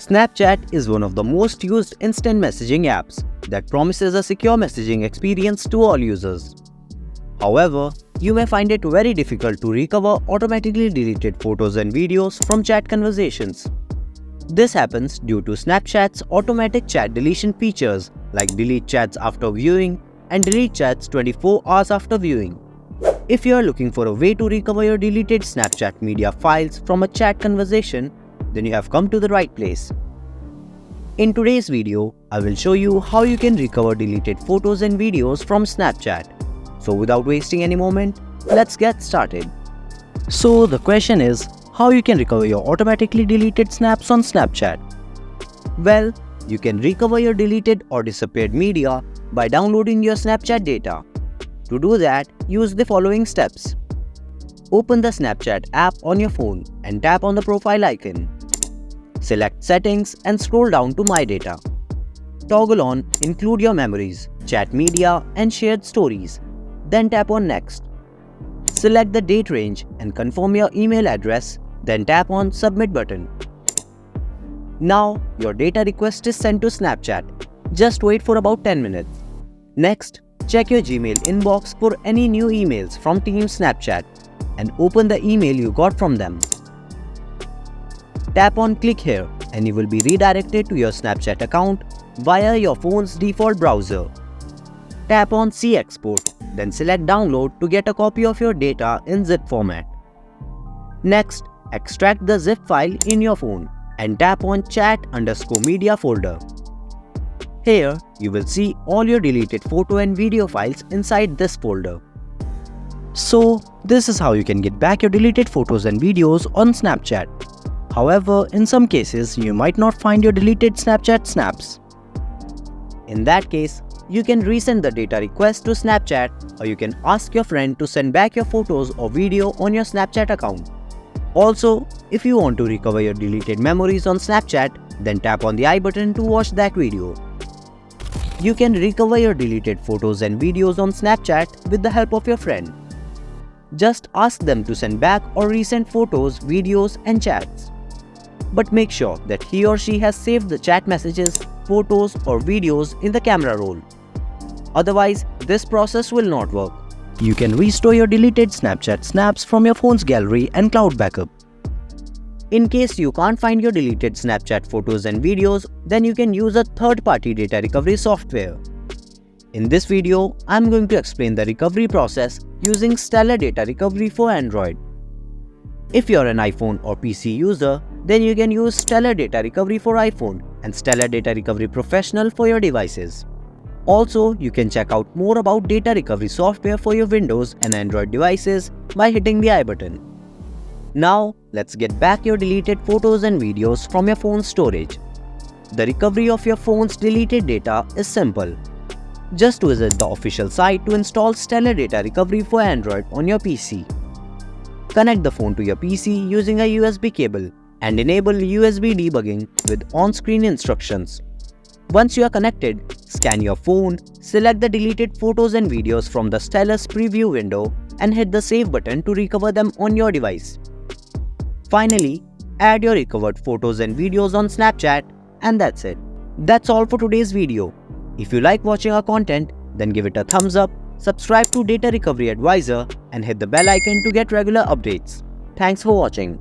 Snapchat is one of the most used instant messaging apps that promises a secure messaging experience to all users. However, you may find it very difficult to recover automatically deleted photos and videos from chat conversations. This happens due to Snapchat's automatic chat deletion features like delete chats after viewing and delete chats 24 hours after viewing. If you are looking for a way to recover your deleted Snapchat media files from a chat conversation, then you have come to the right place. In today's video, I will show you how you can recover deleted photos and videos from Snapchat. So without wasting any moment, let's get started. So the question is, how you can recover your automatically deleted snaps on Snapchat? Well, you can recover your deleted or disappeared media by downloading your Snapchat data. To do that, use the following steps. Open the Snapchat app on your phone and tap on the profile icon. Select Settings and scroll down to My Data. Toggle on Include Your Memories, Chat Media and Shared Stories. Then tap on Next. Select the date range and confirm your email address, then tap on Submit button. Now, your data request is sent to Snapchat. Just wait for about 10 minutes. Next, check your Gmail inbox for any new emails from Team Snapchat and open the email you got from them. Tap on Click here and you will be redirected to your Snapchat account via your phone's default browser. Tap on See Export, then select Download to get a copy of your data in zip format. Next, extract the zip file in your phone and tap on Chat_Media folder. Here, you will see all your deleted photo and video files inside this folder. So, this is how you can get back your deleted photos and videos on Snapchat. However, in some cases, you might not find your deleted Snapchat snaps. In that case, you can resend the data request to Snapchat, or you can ask your friend to send back your photos or video on your Snapchat account. Also, if you want to recover your deleted memories on Snapchat, then tap on the I button to watch that video. You can recover your deleted photos and videos on Snapchat with the help of your friend. Just ask them to send back or resend photos, videos and chats. But make sure that he or she has saved the chat messages, photos or videos in the camera roll. Otherwise, this process will not work. You can restore your deleted Snapchat snaps from your phone's gallery and cloud backup. In case you can't find your deleted Snapchat photos and videos, then you can use a third-party data recovery software. In this video, I'm going to explain the recovery process using Stellar Data Recovery for Android. If you're an iPhone or PC user, then you can use Stellar Data Recovery for iPhone and Stellar Data Recovery Professional for your devices. Also, you can check out more about data recovery software for your Windows and Android devices by hitting the I button. Now, let's get back your deleted photos and videos from your phone's storage. The recovery of your phone's deleted data is simple. Just visit the official site to install Stellar Data Recovery for Android on your PC. Connect the phone to your PC using a USB cable and enable USB debugging with on-screen instructions. Once you are connected, scan your phone, select the deleted photos and videos from the Stellar's preview window and hit the Save button to recover them on your device. Finally, add your recovered photos and videos on Snapchat, and that's it. That's all for today's video. If you like watching our content, then give it a thumbs up, subscribe to Data Recovery Advisor and hit the bell icon to get regular updates. Thanks for watching.